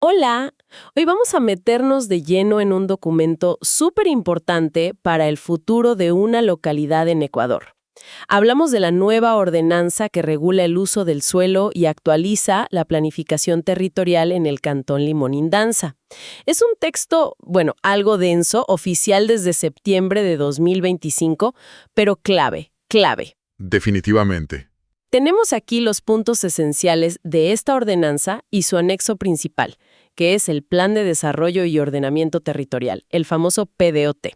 Hola, hoy vamos a meternos de lleno en un documento súper importante para el futuro de una localidad en Ecuador. Hablamos de la nueva ordenanza que regula el uso del suelo y actualiza la planificación territorial en el Cantón Limoníndanza. Es un texto, bueno, algo denso, oficial desde septiembre de 2025, pero clave, clave. Definitivamente. Tenemos aquí los puntos esenciales de esta ordenanza y su anexo principal, que es el Plan de Desarrollo y Ordenamiento Territorial, el famoso PDOT.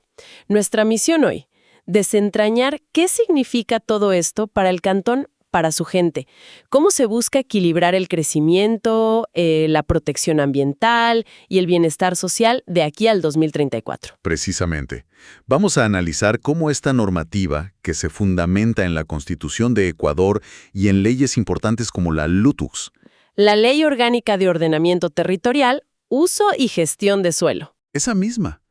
Nuestra misión hoy, desentrañar qué significa todo esto para el cantón, para su gente, cómo se busca equilibrar el crecimiento, la protección ambiental y el bienestar social de aquí al 2034. Precisamente. Vamos a analizar cómo esta normativa, que se fundamenta en la Constitución de Ecuador y en leyes importantes como la LUTUX, La Ley Orgánica de Ordenamiento Territorial, Uso y Gestión de Suelo. esa misma.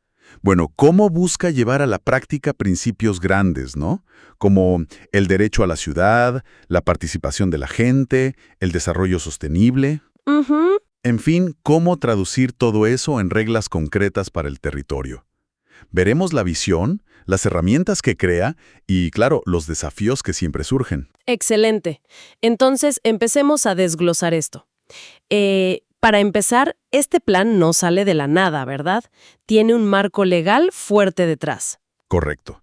Bueno, cómo busca llevar a la práctica principios grandes, ¿no? Como el derecho a la ciudad, la participación de la gente, el desarrollo sostenible. Ujú. En fin, cómo traducir todo eso en reglas concretas para el territorio. Veremos la visión, las herramientas que crea y, claro, los desafíos que siempre surgen. Excelente. Entonces, empecemos a desglosar esto. Para empezar, este plan no sale de la nada, ¿verdad? Tiene un marco legal fuerte detrás. Correcto.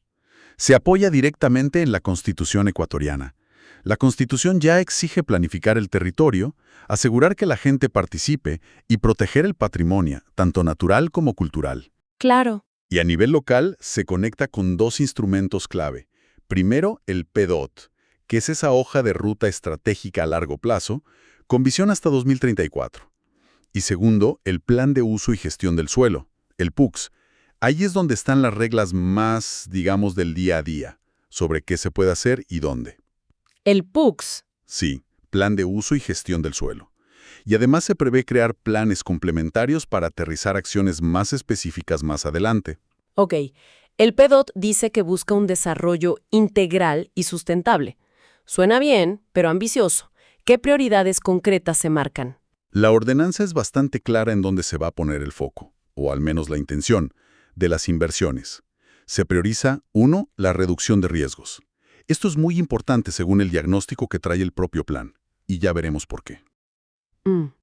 Se apoya directamente en la Constitución ecuatoriana. La Constitución ya exige planificar el territorio, asegurar que la gente participe y proteger el patrimonio, tanto natural como cultural. Claro. Y a nivel local se conecta con dos instrumentos clave. Primero, el PDOT, que es esa hoja de ruta estratégica a largo plazo, con visión hasta 2034. Y segundo, el Plan de Uso y Gestión del Suelo, el PUX. Ahí es donde están las reglas más, digamos, del día a día, sobre qué se puede hacer y dónde. El PUX. Sí, Plan de Uso y Gestión del Suelo. Y además se prevé crear planes complementarios para aterrizar acciones más específicas más adelante. Ok. El PDOT dice que busca un desarrollo integral y sustentable. Suena bien, pero ambicioso. ¿Qué prioridades concretas se marcan? La ordenanza es bastante clara en dónde se va a poner el foco, o al menos la intención, de las inversiones. Se prioriza, 1, la reducción de riesgos. Esto es muy importante según el diagnóstico que trae el propio plan, y ya veremos por qué.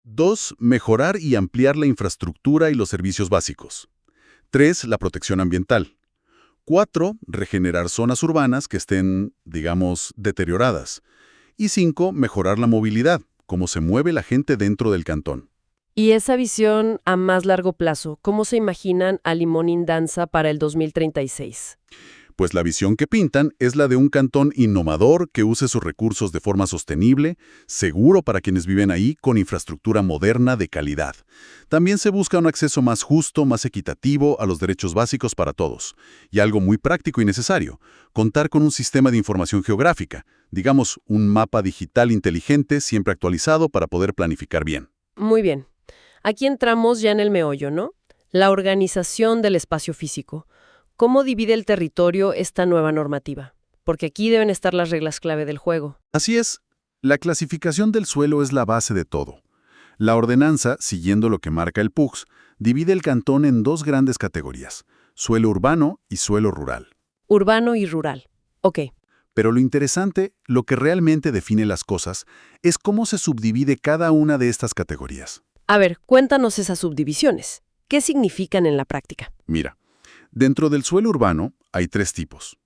2, mejorar y ampliar la infraestructura y los servicios básicos. 3, la protección ambiental. 4, regenerar zonas urbanas que estén, digamos, deterioradas. Y 5, mejorar la movilidad, cómo se mueve la gente dentro del cantón. Y esa visión a más largo plazo, ¿cómo se imaginan a Limoníndanza para el 2036? Pues la visión que pintan es la de un cantón innovador que use sus recursos de forma sostenible, seguro para quienes viven ahí, con infraestructura moderna de calidad. También se busca un acceso más justo, más equitativo a los derechos básicos para todos. Y algo muy práctico y necesario, contar con un sistema de información geográfica, digamos, un mapa digital inteligente siempre actualizado para poder planificar bien. Muy bien. Aquí entramos ya en el meollo, ¿no? La organización del espacio físico. ¿Cómo divide el territorio esta nueva normativa? Porque aquí deben estar las reglas clave del juego. Así es, la clasificación del suelo es la base de todo. La ordenanza, siguiendo lo que marca el PUX, divide el cantón en dos grandes categorías, suelo urbano y suelo rural. Urbano y rural. Ok. Pero lo interesante, lo que realmente define las cosas, es cómo se subdivide cada una de estas categorías. A ver, cuéntanos esas subdivisiones. ¿Qué significan en la práctica? Mira, dentro del suelo urbano hay 3 tipos.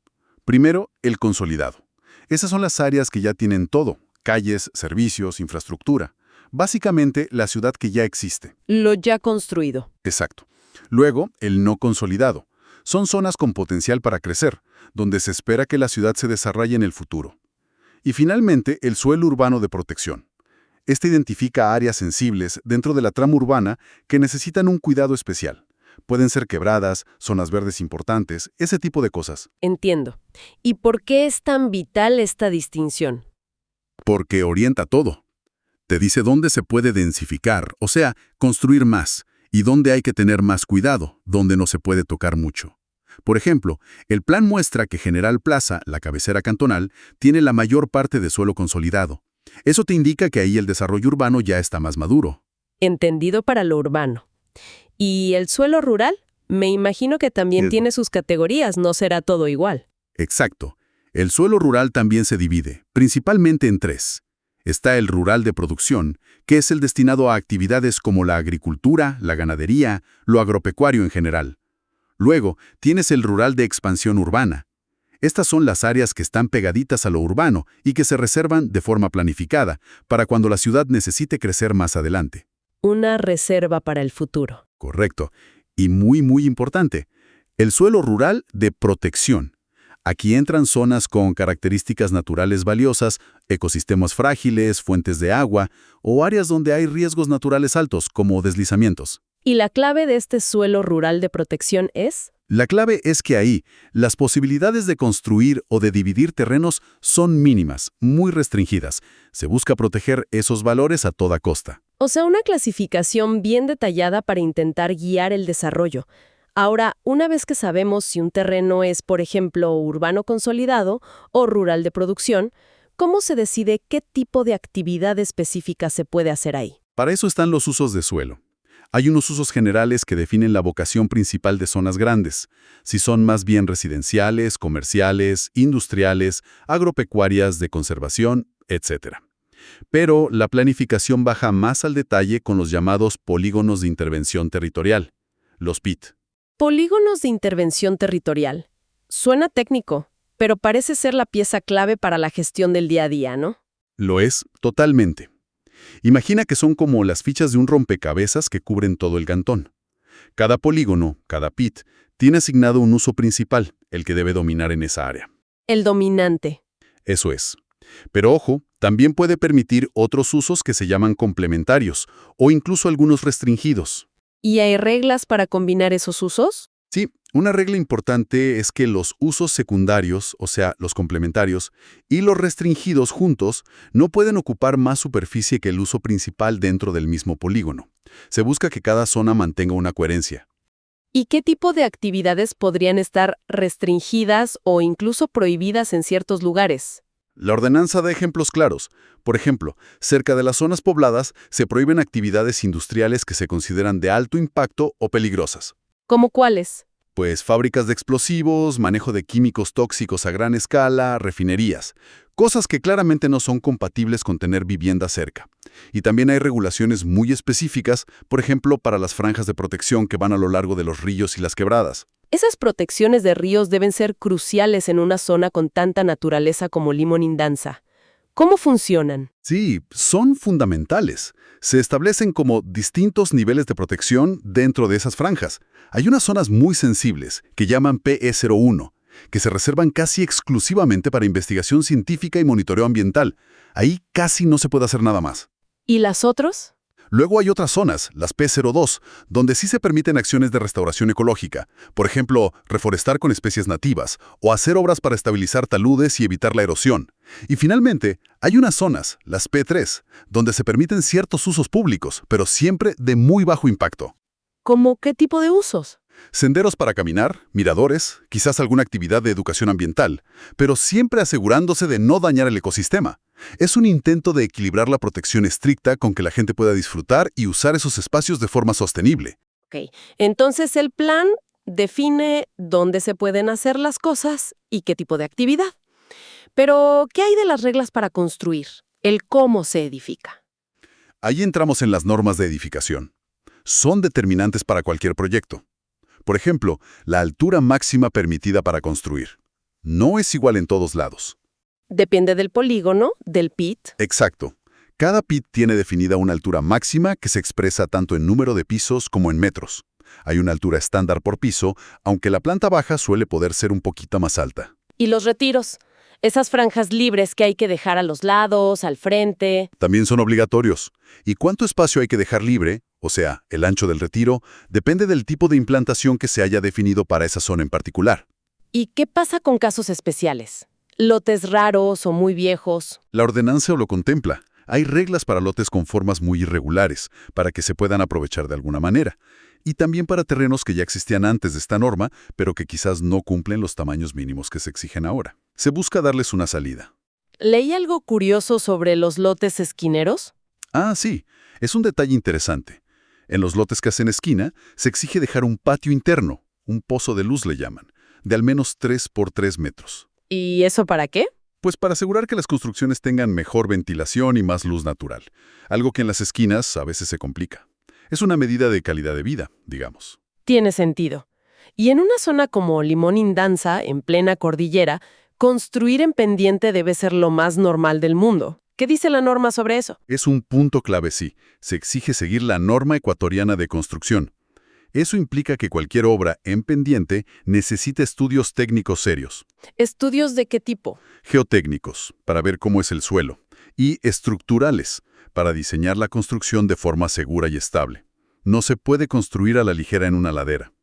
Primero, el consolidado. Esas son las áreas que ya tienen todo, calles, servicios, infraestructura. Básicamente, la ciudad que ya existe. Lo ya construido. Exacto. Luego, el no consolidado. Son zonas con potencial para crecer, donde se espera que la ciudad se desarrolle en el futuro. Y finalmente, el suelo urbano de protección. Este identifica áreas sensibles dentro de la trama urbana que necesitan un cuidado especial. Pueden ser quebradas, zonas verdes importantes, ese tipo de cosas. Entiendo. ¿Y por qué es tan vital esta distinción? Porque orienta todo. Te dice dónde se puede densificar, o sea, construir más, y dónde hay que tener más cuidado, dónde no se puede tocar mucho. Por ejemplo, el plan muestra que General Plaza, la cabecera cantonal, tiene la mayor parte de suelo consolidado. Eso te indica que ahí el desarrollo urbano ya está más maduro. entendido para lo urbano. ¿Y el suelo rural? Me imagino que también tiene sus categorías, no será todo igual. Exacto. El suelo rural también se divide, principalmente en tres. Está el rural de producción, que es el destinado a actividades como la agricultura, la ganadería, lo agropecuario en general. Luego, tienes el rural de expansión urbana. Estas son las áreas que están pegaditas a lo urbano y que se reservan de forma planificada para cuando la ciudad necesite crecer más adelante. Una reserva para el futuro. Correcto. Y muy importante, el suelo rural de protección. Aquí entran zonas con características naturales valiosas, ecosistemas frágiles, fuentes de agua o áreas donde hay riesgos naturales altos, como deslizamientos. ¿Y la clave de este suelo rural de protección es? La clave es que ahí, las posibilidades de construir o de dividir terrenos son mínimas, muy restringidas. Se busca proteger esos valores a toda costa. O sea, una clasificación bien detallada para intentar guiar el desarrollo. Ahora, una vez que sabemos si un terreno es, por ejemplo, urbano consolidado o rural de producción, ¿cómo se decide qué tipo de actividad específica se puede hacer ahí? Para eso están los usos de suelo. Hay unos usos generales que definen la vocación principal de zonas grandes, si son más bien residenciales, comerciales, industriales, agropecuarias, de conservación, etc. Pero la planificación baja más al detalle con los llamados polígonos de intervención territorial, los PIT. Polígonos de intervención territorial. Suena técnico, pero parece ser la pieza clave para la gestión del día a día, ¿no? Lo es totalmente. Imagina que son como las fichas de un rompecabezas que cubren todo el cantón. Cada polígono, cada PIT, tiene asignado un uso principal, el que debe dominar en esa área. El dominante. Eso es. Pero ojo, también puede permitir otros usos que se llaman complementarios, o incluso algunos restringidos. ¿Y hay reglas para combinar esos usos? Sí, una regla importante es que los usos secundarios, o sea, los complementarios, y los restringidos juntos no pueden ocupar más superficie que el uso principal dentro del mismo polígono. Se busca que cada zona mantenga una coherencia. ¿Y qué tipo de actividades podrían estar restringidas o incluso prohibidas en ciertos lugares? La ordenanza da ejemplos claros. Por ejemplo, cerca de las zonas pobladas se prohíben actividades industriales que se consideran de alto impacto o peligrosas. ¿Cómo cuáles? Pues fábricas de explosivos, manejo de químicos tóxicos a gran escala, refinerías. Cosas que claramente no son compatibles con tener vivienda cerca. Y también hay regulaciones muy específicas, por ejemplo, para las franjas de protección que van a lo largo de los ríos y las quebradas. Esas protecciones de ríos deben ser cruciales en una zona con tanta naturaleza como Limonindamsa. ¿Cómo funcionan? Sí, son fundamentales. Se establecen como distintos niveles de protección dentro de esas franjas. Hay unas zonas muy sensibles, que llaman PE01, que se reservan casi exclusivamente para investigación científica y monitoreo ambiental. Ahí casi no se puede hacer nada más. ¿Y las otras? Luego hay otras zonas, las P02, donde sí se permiten acciones de restauración ecológica, por ejemplo, reforestar con especies nativas o hacer obras para estabilizar taludes y evitar la erosión. Y finalmente, hay unas zonas, las P3, donde se permiten ciertos usos públicos, pero siempre de muy bajo impacto. ¿Cómo qué tipo de usos? Senderos para caminar, miradores, quizás alguna actividad de educación ambiental, pero siempre asegurándose de no dañar el ecosistema. Es un intento de equilibrar la protección estricta con que la gente pueda disfrutar y usar esos espacios de forma sostenible. Ok, entonces el plan define dónde se pueden hacer las cosas y qué tipo de actividad. Pero, ¿qué hay de las reglas para construir? El cómo se edifica. Ahí entramos en las normas de edificación. Son determinantes para cualquier proyecto. Por ejemplo, la altura máxima permitida para construir. No es igual en todos lados. Depende del polígono, del PIT. Exacto. Cada PIT tiene definida una altura máxima que se expresa tanto en número de pisos como en metros. Hay una altura estándar por piso, aunque la planta baja suele poder ser un poquito más alta. Y los retiros. Esas franjas libres que hay que dejar a los lados, al frente. También son obligatorios. ¿Y cuánto espacio hay que dejar libre? O sea, el ancho del retiro, depende del tipo de implantación que se haya definido para esa zona en particular. ¿Y qué pasa con casos especiales? Lotes raros o muy viejos. La ordenanza lo contempla. Hay reglas para lotes con formas muy irregulares, para que se puedan aprovechar de alguna manera. Y también para terrenos que ya existían antes de esta norma, pero que quizás no cumplen los tamaños mínimos que se exigen ahora. Se busca darles una salida. ¿Leí algo curioso sobre los lotes esquineros? Ah, sí. Es un detalle interesante. En los lotes que hacen esquina, se exige dejar un patio interno, un pozo de luz le llaman, de al menos 3 por 3 metros. ¿Y eso para qué? Pues para asegurar que las construcciones tengan mejor ventilación y más luz natural, algo que en las esquinas a veces se complica. Es una medida de calidad de vida, digamos. Tiene sentido. Y en una zona como Limón Indanza, en plena cordillera, construir en pendiente debe ser lo más normal del mundo. ¿Qué dice la norma sobre eso? Es un punto clave, sí. Se exige seguir la norma ecuatoriana de construcción. Eso implica que cualquier obra en pendiente necesita estudios técnicos serios. ¿Estudios de qué tipo? Geotécnicos, para ver cómo es el suelo. Y estructurales, para diseñar la construcción de forma segura y estable. No se puede construir a la ligera en una ladera.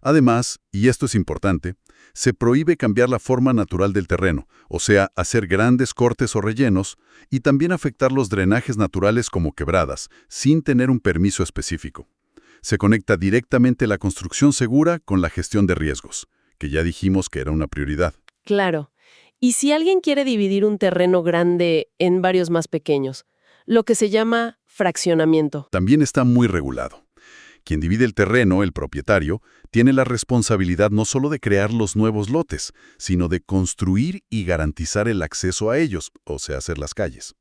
Además, y esto es importante, se prohíbe cambiar la forma natural del terreno, o sea, hacer grandes cortes o rellenos, y también afectar los drenajes naturales como quebradas, sin tener un permiso específico. Se conecta directamente la construcción segura con la gestión de riesgos, que ya dijimos que era una prioridad. Claro. ¿Y si alguien quiere dividir un terreno grande en varios más pequeños? Lo que se llama fraccionamiento. También está muy regulado. Quien divide el terreno, el propietario, tiene la responsabilidad no solo de crear los nuevos lotes, sino de construir y garantizar el acceso a ellos, o sea, hacer las calles.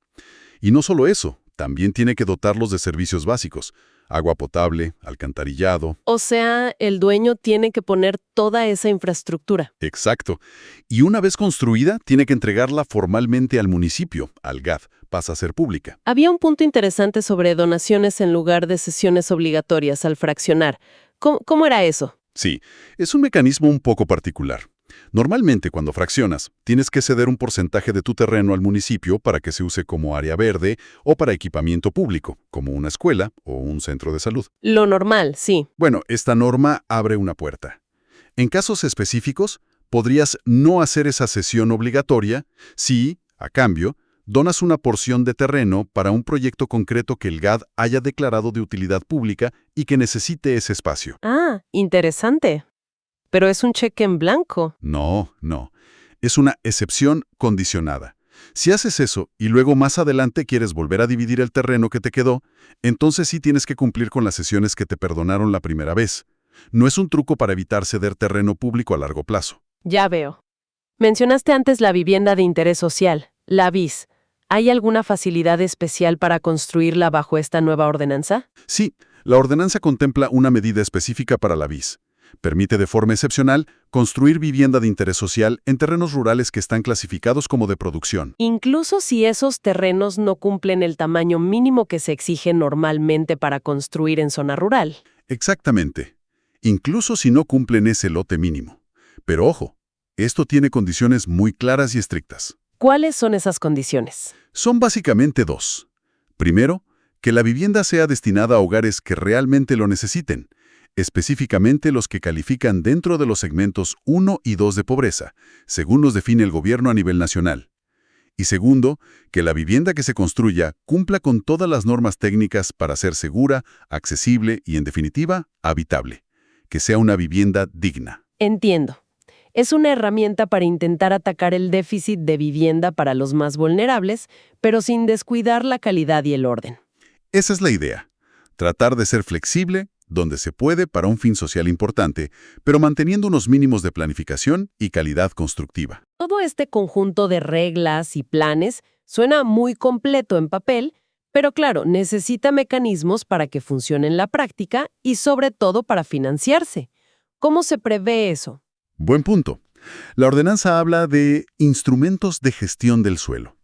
Y no solo eso, también tiene que dotarlos de servicios básicos, agua potable, alcantarillado. O sea, el dueño tiene que poner toda esa infraestructura. Exacto. Y una vez construida, tiene que entregarla formalmente al municipio, al GAD, pasa a ser pública. Había un punto interesante sobre donaciones en lugar de cesiones obligatorias al fraccionar. ¿Cómo era eso? Sí, es un mecanismo un poco particular. Normalmente, cuando fraccionas, tienes que ceder un porcentaje de tu terreno al municipio para que se use como área verde o para equipamiento público, como una escuela o un centro de salud. Lo normal, sí. Bueno, esta norma abre una puerta. En casos específicos, podrías no hacer esa cesión obligatoria si, a cambio, donas una porción de terreno para un proyecto concreto que el GAD haya declarado de utilidad pública y que necesite ese espacio. Ah, interesante. Pero es un cheque en blanco. No. Es una excepción condicionada. Si haces eso y luego más adelante quieres volver a dividir el terreno que te quedó, entonces sí tienes que cumplir con las cesiones que te perdonaron la primera vez. No es un truco para evitar ceder terreno público a largo plazo. Ya veo. Mencionaste antes la vivienda de interés social, la BIS. ¿Hay alguna facilidad especial para construirla bajo esta nueva ordenanza? Sí, la ordenanza contempla una medida específica para la BIS. Permite de forma excepcional construir vivienda de interés social en terrenos rurales que están clasificados como de producción. Incluso si esos terrenos no cumplen el tamaño mínimo que se exige normalmente para construir en zona rural. Exactamente. Incluso si no cumplen ese lote mínimo. Pero ojo, esto tiene condiciones muy claras y estrictas. ¿Cuáles son esas condiciones? Son básicamente dos. Primero, que la vivienda sea destinada a hogares que realmente lo necesiten, específicamente los que califican dentro de los segmentos 1 y 2 de pobreza, según los define el gobierno a nivel nacional. Y segundo, que la vivienda que se construya cumpla con todas las normas técnicas para ser segura, accesible y, en definitiva, habitable. Que sea una vivienda digna. Entiendo. Es una herramienta para intentar atacar el déficit de vivienda para los más vulnerables, pero sin descuidar la calidad y el orden. Esa es la idea. Tratar de ser flexible, donde se puede para un fin social importante, pero manteniendo unos mínimos de planificación y calidad constructiva. Todo este conjunto de reglas y planes suena muy completo en papel, pero claro, necesita mecanismos para que funcione en la práctica y sobre todo para financiarse. ¿Cómo se prevé eso? Buen punto. La ordenanza habla de instrumentos de gestión del suelo.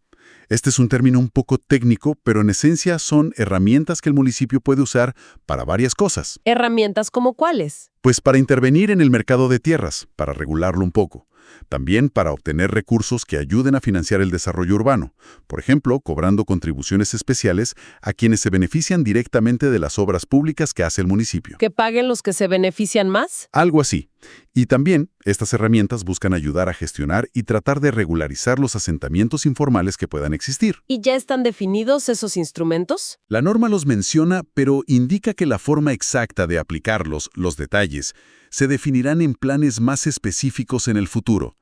Este es un término un poco técnico, pero en esencia son herramientas que el municipio puede usar para varias cosas. ¿Herramientas como cuáles? Pues para intervenir en el mercado de tierras, para regularlo un poco. También para obtener recursos que ayuden a financiar el desarrollo urbano, por ejemplo, cobrando contribuciones especiales a quienes se benefician directamente de las obras públicas que hace el municipio. ¿Que paguen los que se benefician más? Algo así. Y también, estas herramientas buscan ayudar a gestionar y tratar de regularizar los asentamientos informales que puedan existir. ¿Y ya están definidos esos instrumentos? La norma los menciona, pero indica que la forma exacta de aplicarlos, los detalles, se definirán en planes más específicos en el futuro.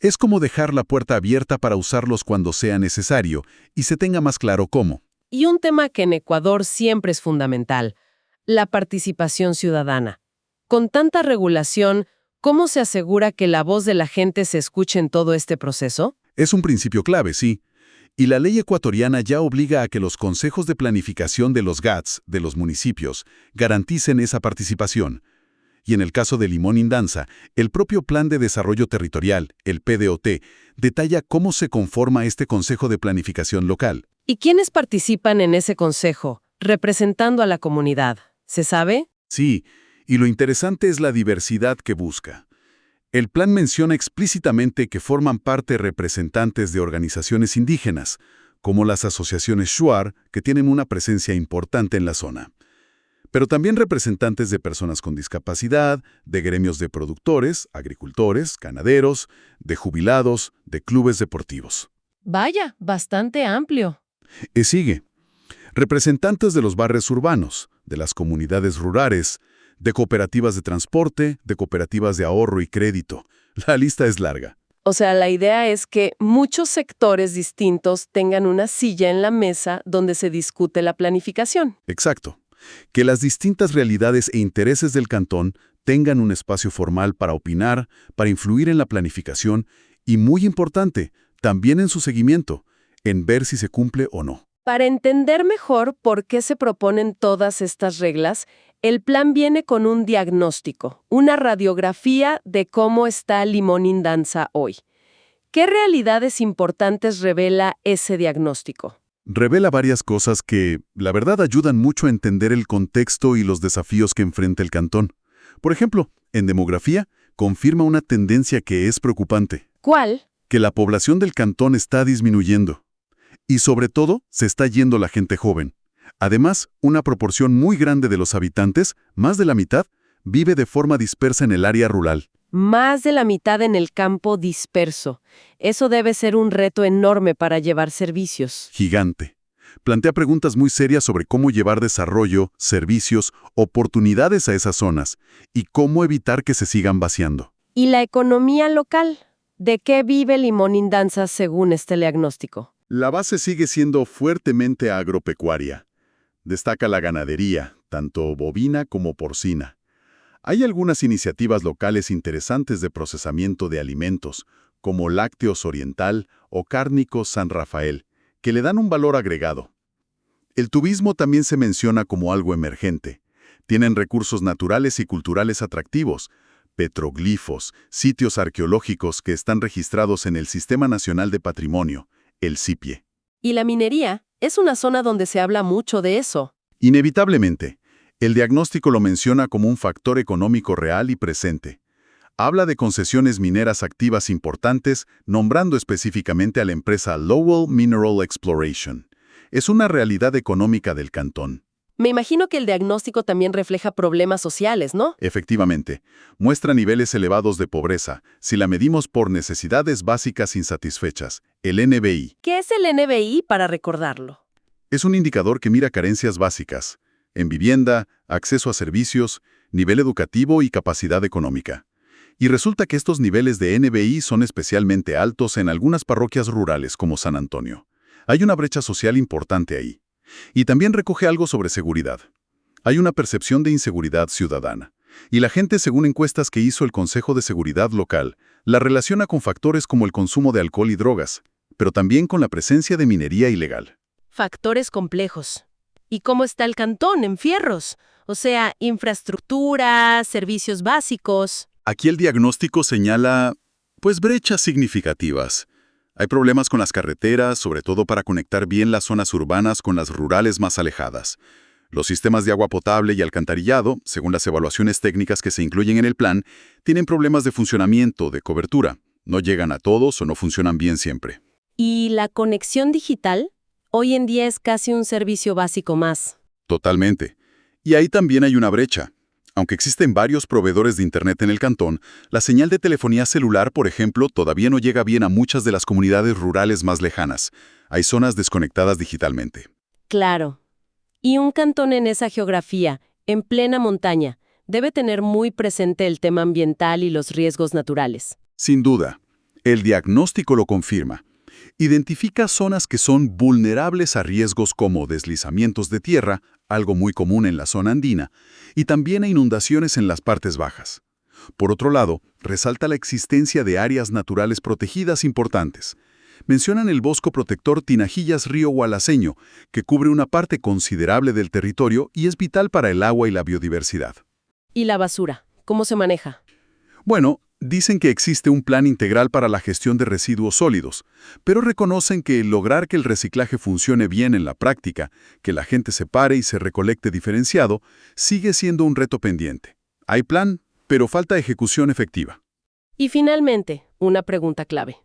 Es como dejar la puerta abierta para usarlos cuando sea necesario y se tenga más claro cómo. Y un tema que en Ecuador siempre es fundamental: La participación ciudadana. Con tanta regulación, ¿cómo se asegura que la voz de la gente se escuche en todo este proceso? Es un principio clave, sí. Y la ley ecuatoriana ya obliga a que los consejos de planificación de los GATS, de los municipios, garanticen esa participación. Y en el caso de Limón Indanza, el propio Plan de Desarrollo Territorial, el PDOT, detalla cómo se conforma este Consejo de Planificación Local. ¿Y quiénes participan en ese consejo, representando a la comunidad? ¿Se sabe? Sí, y lo interesante es la diversidad que busca. El plan menciona explícitamente que forman parte representantes de organizaciones indígenas, como las asociaciones Shuar, que tienen una presencia importante en la zona. Pero también representantes de personas con discapacidad, de gremios de productores, agricultores, ganaderos, de jubilados, de clubes deportivos. Vaya, bastante amplio. Y sigue. Representantes de los barrios urbanos, de las comunidades rurales, de cooperativas de transporte, de cooperativas de ahorro y crédito. La lista es larga. O sea, la idea es que muchos sectores distintos tengan una silla en la mesa donde se discute la planificación. Exacto. Que las distintas realidades e intereses del cantón tengan un espacio formal para opinar, para influir en la planificación y, muy importante, también en su seguimiento, en ver si se cumple o no. Para entender mejor por qué se proponen todas estas reglas, el plan viene con un diagnóstico, una radiografía de cómo está Limón Indanza hoy. ¿Qué realidades importantes revela ese diagnóstico? Revela varias cosas que, la verdad, ayudan mucho a entender el contexto y los desafíos que enfrenta el cantón. Por ejemplo, en demografía, confirma una tendencia que es preocupante. ¿Cuál? Que la población del cantón está disminuyendo. Y sobre todo, se está yendo la gente joven. Además, una proporción muy grande de los habitantes, más de la mitad, vive de forma dispersa en el área rural. Más de la mitad en el campo disperso. Eso debe ser un reto enorme para llevar servicios. Gigante. Plantea preguntas muy serias sobre cómo llevar desarrollo, servicios, oportunidades a esas zonas y cómo evitar que se sigan vaciando. ¿Y la economía local? ¿De qué vive Limón Indanza según este diagnóstico? La base sigue siendo fuertemente agropecuaria. Destaca la ganadería, tanto bovina como porcina. Hay algunas iniciativas locales interesantes de procesamiento de alimentos, como Lácteos Oriental o Cárnicos San Rafael, que le dan un valor agregado. El turismo también se menciona como algo emergente. Tienen recursos naturales y culturales atractivos, petroglifos, sitios arqueológicos que están registrados en el Sistema Nacional de Patrimonio, el SIPIE. Y la minería es una zona donde se habla mucho de eso. Inevitablemente, el diagnóstico lo menciona como un factor económico real y presente. Habla de concesiones mineras activas importantes, nombrando específicamente a la empresa Lowell Mineral Exploration. Es una realidad económica del cantón. Me imagino que el diagnóstico también refleja problemas sociales, ¿no? Efectivamente, muestra niveles elevados de pobreza, si la medimos por necesidades básicas insatisfechas, el NBI. ¿Qué es el NBI para recordarlo? Es un indicador que mira carencias básicas, en vivienda, acceso a servicios, nivel educativo y capacidad económica. Y resulta que estos niveles de NBI son especialmente altos en algunas parroquias rurales como San Antonio. Hay una brecha social importante ahí. Y también recoge algo sobre seguridad. Hay una percepción de inseguridad ciudadana. Y la gente, según encuestas que hizo el Consejo de Seguridad Local, la relaciona con factores como el consumo de alcohol y drogas, pero también con la presencia de minería ilegal. Factores complejos. ¿Y cómo está el cantón en Fierros? O sea, infraestructura, servicios básicos. Aquí el diagnóstico señala, brechas significativas. Hay problemas con las carreteras, sobre todo para conectar bien las zonas urbanas con las rurales más alejadas. Los sistemas de agua potable y alcantarillado, según las evaluaciones técnicas que se incluyen en el plan, tienen problemas de funcionamiento, de cobertura. No llegan a todos o no funcionan bien siempre. ¿Y la conexión digital? Hoy en día es casi un servicio básico más. Totalmente. Y ahí también hay una brecha. Aunque existen varios proveedores de Internet en el cantón, la señal de telefonía celular, por ejemplo, todavía no llega bien a muchas de las comunidades rurales más lejanas. Hay zonas desconectadas digitalmente. Claro. Y un cantón en esa geografía, en plena montaña, debe tener muy presente el tema ambiental y los riesgos naturales. Sin duda. El diagnóstico lo confirma. Identifica zonas que son vulnerables a riesgos como deslizamientos de tierra, algo muy común en la zona andina, y también a inundaciones en las partes bajas. Por otro lado, resalta la existencia de áreas naturales protegidas importantes. Mencionan el bosque protector Tinajillas Río Gualaceño, que cubre una parte considerable del territorio y es vital para el agua y la biodiversidad. ¿Y la basura? ¿Cómo se maneja? Bueno, dicen que existe un plan integral para la gestión de residuos sólidos, pero reconocen que lograr que el reciclaje funcione bien en la práctica, que la gente separe y se recolecte diferenciado, sigue siendo un reto pendiente. Hay plan, pero falta ejecución efectiva. Y finalmente, una pregunta clave.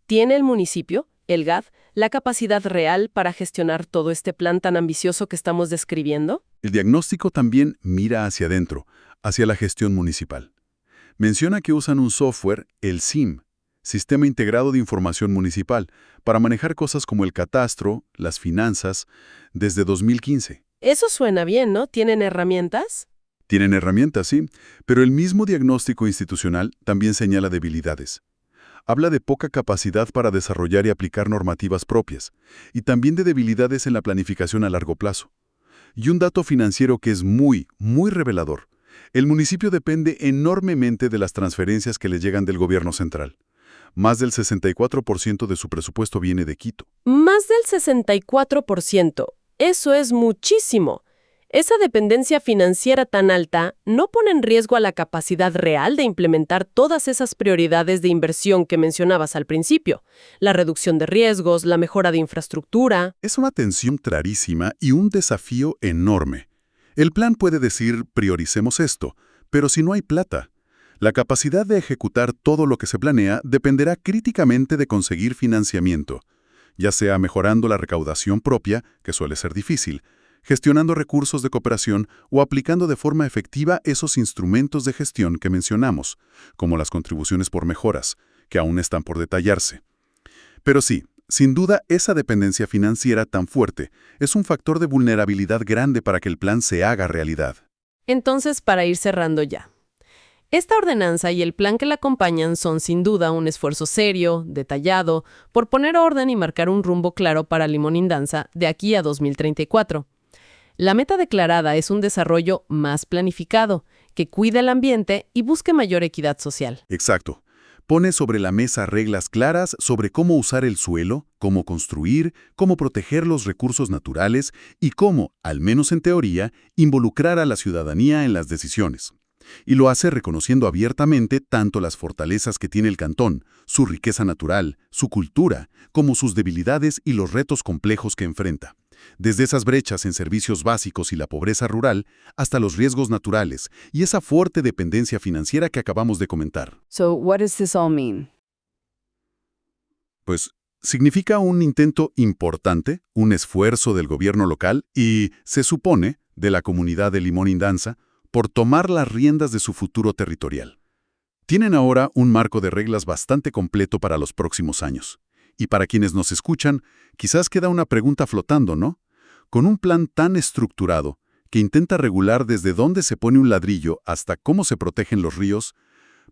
¿Tiene el municipio, el GAD, la capacidad real para gestionar todo este plan tan ambicioso que estamos describiendo? El diagnóstico también mira hacia adentro, hacia la gestión municipal. Menciona que usan un software, el SIM, Sistema Integrado de Información Municipal, para manejar cosas como el catastro, las finanzas, desde 2015. Eso suena bien, ¿no? ¿Tienen herramientas? Tienen herramientas, sí, pero el mismo diagnóstico institucional también señala debilidades. Habla de poca capacidad para desarrollar y aplicar normativas propias, y también de debilidades en la planificación a largo plazo. Y un dato financiero que es muy revelador. El municipio depende enormemente de las transferencias que le llegan del gobierno central. Más del 64% de su presupuesto viene de Quito. Más del 64%. Eso es muchísimo. Esa dependencia financiera tan alta no pone en riesgo a la capacidad real de implementar todas esas prioridades de inversión que mencionabas al principio. La reducción de riesgos, la mejora de infraestructura. Es una tensión clarísima y un desafío enorme. El plan puede decir, prioricemos esto, pero si no hay plata, la capacidad de ejecutar todo lo que se planea dependerá críticamente de conseguir financiamiento, ya sea mejorando la recaudación propia, que suele ser difícil, gestionando recursos de cooperación o aplicando de forma efectiva esos instrumentos de gestión que mencionamos, como las contribuciones por mejoras, que aún están por detallarse. Pero sí, sin duda, esa dependencia financiera tan fuerte es un factor de vulnerabilidad grande para que el plan se haga realidad. Entonces, para ir cerrando ya. Esta ordenanza y el plan que la acompañan son sin duda un esfuerzo serio, detallado, por poner orden y marcar un rumbo claro para Limonindanza de aquí a 2034. La meta declarada es un desarrollo más planificado, que cuide el ambiente y busque mayor equidad social. Exacto. Pone sobre la mesa reglas claras sobre cómo usar el suelo, cómo construir, cómo proteger los recursos naturales y cómo, al menos en teoría, involucrar a la ciudadanía en las decisiones. Y lo hace reconociendo abiertamente tanto las fortalezas que tiene el cantón, su riqueza natural, su cultura, como sus debilidades y los retos complejos que enfrenta. Desde esas brechas en servicios básicos y la pobreza rural, hasta los riesgos naturales y esa fuerte dependencia financiera que acabamos de comentar. So, what does this all mean? Pues significa un intento importante, un esfuerzo del gobierno local y, se supone, de la comunidad de Limonindanza, por tomar las riendas de su futuro territorial. Tienen ahora un marco de reglas bastante completo para los próximos años. Y para quienes nos escuchan, quizás queda una pregunta flotando, ¿no? Con un plan tan estructurado, que intenta regular desde dónde se pone un ladrillo hasta cómo se protegen los ríos,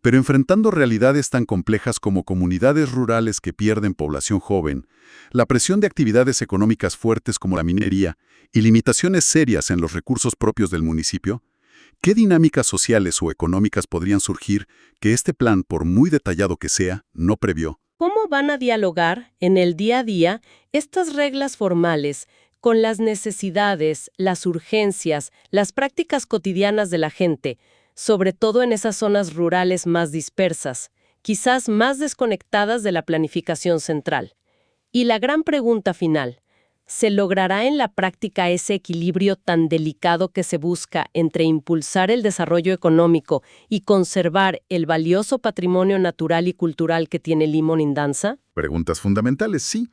pero enfrentando realidades tan complejas como comunidades rurales que pierden población joven, la presión de actividades económicas fuertes como la minería y limitaciones serias en los recursos propios del municipio, ¿qué dinámicas sociales o económicas podrían surgir que este plan, por muy detallado que sea, no previó? ¿Cómo van a dialogar en el día a día estas reglas formales con las necesidades, las urgencias, las prácticas cotidianas de la gente, sobre todo en esas zonas rurales más dispersas, quizás más desconectadas de la planificación central? Y la gran pregunta final, ¿se logrará en la práctica ese equilibrio tan delicado que se busca entre impulsar el desarrollo económico y conservar el valioso patrimonio natural y cultural que tiene Limonindanza? Preguntas fundamentales, sí.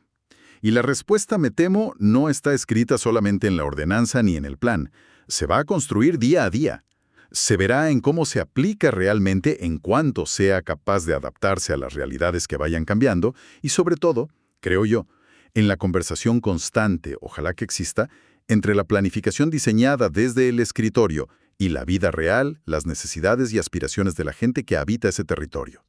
Y la respuesta, me temo, no está escrita solamente en la ordenanza ni en el plan. Se va a construir día a día. Se verá en cómo se aplica realmente, en cuánto sea capaz de adaptarse a las realidades que vayan cambiando y, sobre todo, creo yo, en la conversación constante, ojalá que exista, entre la planificación diseñada desde el escritorio y la vida real, las necesidades y aspiraciones de la gente que habita ese territorio.